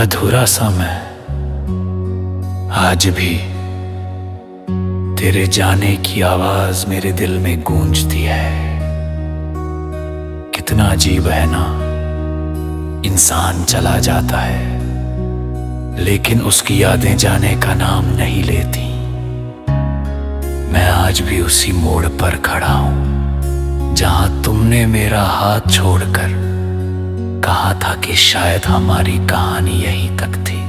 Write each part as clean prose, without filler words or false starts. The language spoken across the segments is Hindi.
अधूरा सा मैं आज भी तेरे जाने की आवाज मेरे दिल में गूंजती है। कितना अजीब है ना, इंसान चला जाता है लेकिन उसकी यादें जाने का नाम नहीं लेती। मैं आज भी उसी मोड़ पर खड़ा हूं जहां तुमने मेरा हाथ छोड़कर कहा था कि शायद हमारी कहानी यहीं तक थी।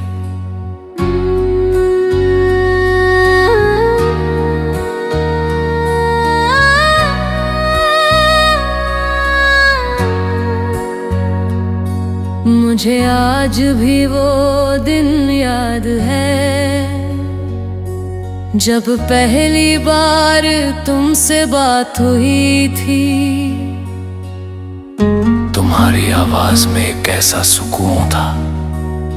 मुझे आज भी वो दिन याद है जब पहली बार तुमसे बात हुई थी। तुम्हारी आवाज में एक ऐसा सुकून था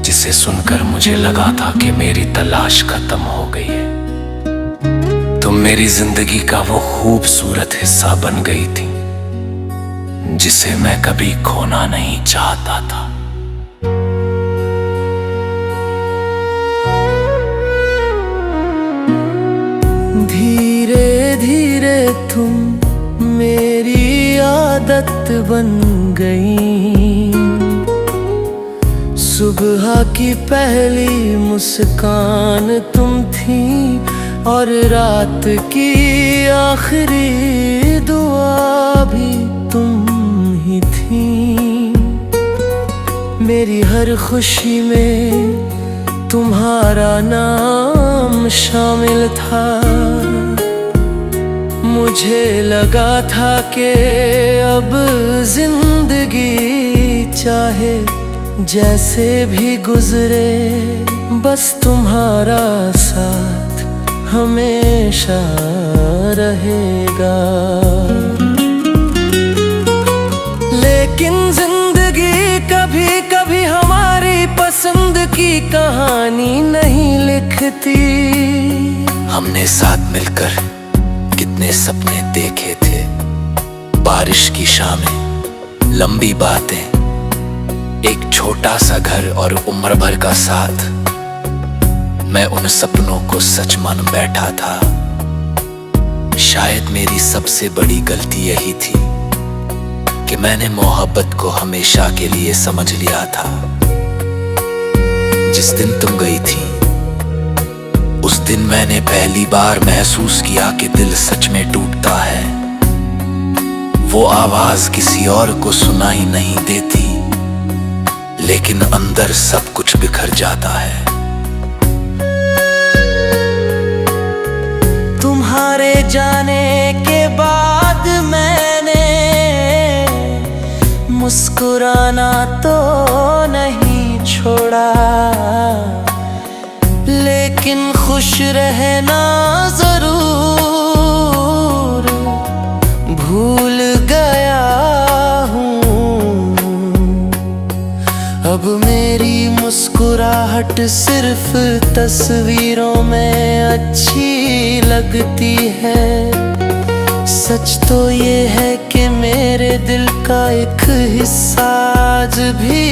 जिसे सुनकर मुझे लगा था कि मेरी तलाश खत्म हो गई है। तुम मेरी जिंदगी का वो खूबसूरत हिस्सा बन गई थी जिसे मैं कभी खोना नहीं चाहता था। धीरे धीरे तुम मेरी आदत बन गई। सुबह की पहली मुस्कान तुम थी और रात की आखिरी दुआ भी तुम ही थी। मेरी हर खुशी में तुम्हारा नाम शामिल था। मुझे लगा था कि अब जिंदगी चाहे जैसे भी गुजरे बस तुम्हारा साथ हमेशा रहेगा। लेकिन जिंदगी कभी कभी हमारी पसंद की कहानी नहीं लिखती। हमने साथ मिलकर कितने सपने देखे थे, बारिश की शामें, लंबी बातें, एक छोटा सा घर और उम्र भर का साथ। मैं उन सपनों को सच मान बैठा था। शायद मेरी सबसे बड़ी गलती यही थी कि मैंने मोहब्बत को हमेशा के लिए समझ लिया था। जिस दिन तुम गई थी उस दिन मैंने पहली बार महसूस किया कि दिल सच में टूटता है। वो आवाज किसी और को सुनाई नहीं देती लेकिन अंदर सब कुछ बिखर जाता है। तुम्हारे जाने के बाद मैंने मुस्कुराना तो नहीं छोड़ा लेकिन खुश रहना जरूर भूल गया हूँ। अब मेरी मुस्कुराहट सिर्फ तस्वीरों में अच्छी लगती है। सच तो ये है कि मेरे दिल का एक हिस्सा आज भी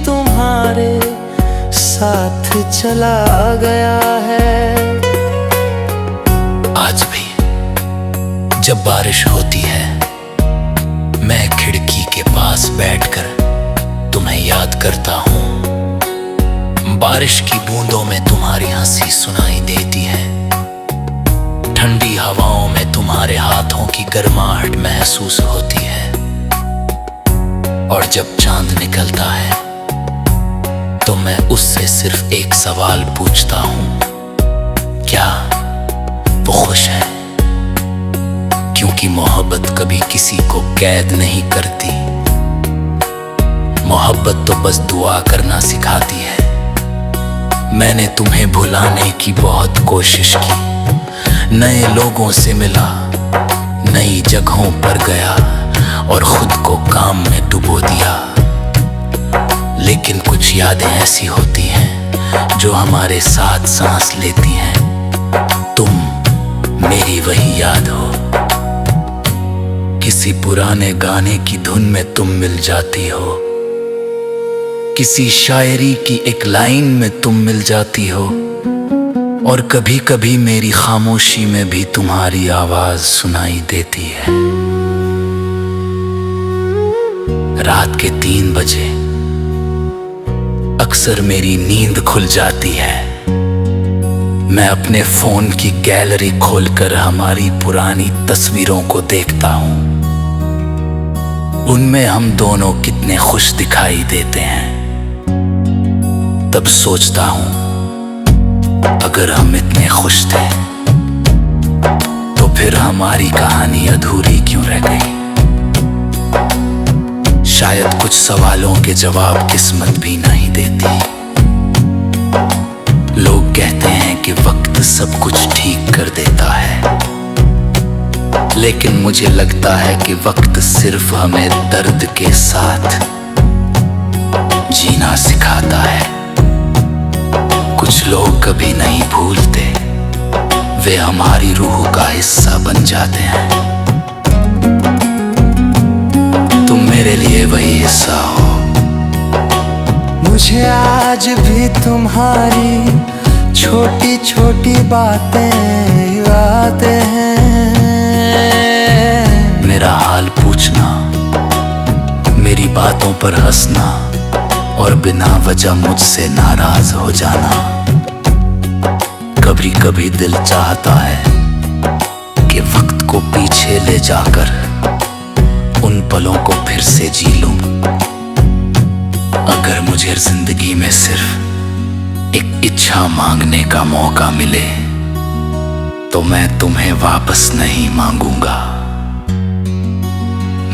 तुम्हारे साथ चला गया है। आज भी जब बारिश होती है मैं खिड़की के पास बैठकर तुम्हें याद करता हूँ। बारिश की बूंदों में तुम्हारी हंसी सुनाई देती है। ठंडी हवाओं में तुम्हारे हाथों की गर्माहट महसूस होती है। और जब चांद निकलता है तो मैं उससे सिर्फ एक सवाल पूछता हूँ, क्या वो खुश है? क्योंकि मोहब्बत कभी किसी को कैद नहीं करती। मोहब्बत तो बस दुआ करना सिखाती है। मैंने तुम्हें भुलाने की बहुत कोशिश की, नए लोगों से मिला, नई जगहों पर गया और खुद को काम में डुबो दिया। लेकिन कुछ यादें ऐसी होती हैं जो हमारे साथ सांस लेती हैं। तुम मेरी वही याद हो, किसी पुराने गाने की धुन में तुम मिल जाती हो। किसी शायरी की एक लाइन में तुम मिल जाती हो, और कभी कभी मेरी खामोशी में भी तुम्हारी आवाज सुनाई देती है। रात के 3 बजे अक्सर मेरी नींद खुल जाती है। मैं अपने फोन की गैलरी खोलकर हमारी पुरानी तस्वीरों को देखता हूं। उनमें हम दोनों कितने खुश दिखाई देते हैं। तब सोचता हूं, अगर हम इतने खुश थे तो फिर हमारी कहानी अधूरी क्यों रह गई। शायद कुछ सवालों के जवाब किस्मत भी नहीं देती। लोग कहते हैं कि वक्त सब कुछ ठीक कर देता है, लेकिन मुझे लगता है कि वक्त सिर्फ हमें दर्द के साथ जीना सिखाता है। कुछ लोग कभी नहीं भूलते, वे हमारी रूह का हिस्सा बन जाते हैं। तुम मेरे लिए वही हिस्सा हो। मुझे आज भी तुम्हारी छोटी छोटी बातें याद हैं। मेरा हाल पूछना, मेरी बातों पर हंसना और बिना वजह मुझसे नाराज हो जाना। कभी कभी दिल चाहता है कि वक्त को पीछे ले जाकर उन पलों को फिर से जी लूं। अगर मुझे जिंदगी में सिर्फ एक इच्छा मांगने का मौका मिले तो मैं तुम्हें वापस नहीं मांगूंगा।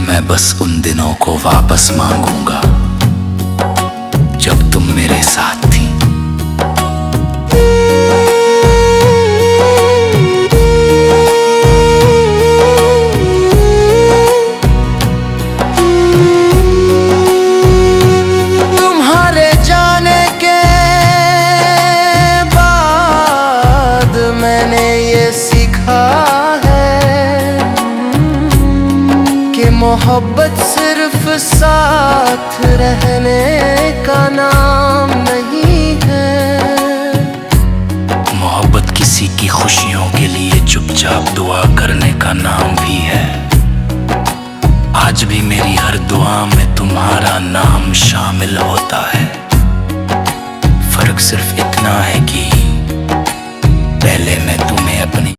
मैं बस उन दिनों को वापस मांगूंगा जब तुम मेरे साथ थी। तुम्हारे जाने के बाद मैंने ये सीखा है कि मोहब्बत सिर्फ साथ रहने का नाम नहीं है। मोहब्बत किसी की खुशियों के लिए चुपचाप दुआ करने का नाम भी है। आज भी मेरी हर दुआ में तुम्हारा नाम शामिल होता है। फर्क सिर्फ इतना है कि पहले मैं तुम्हें अपनी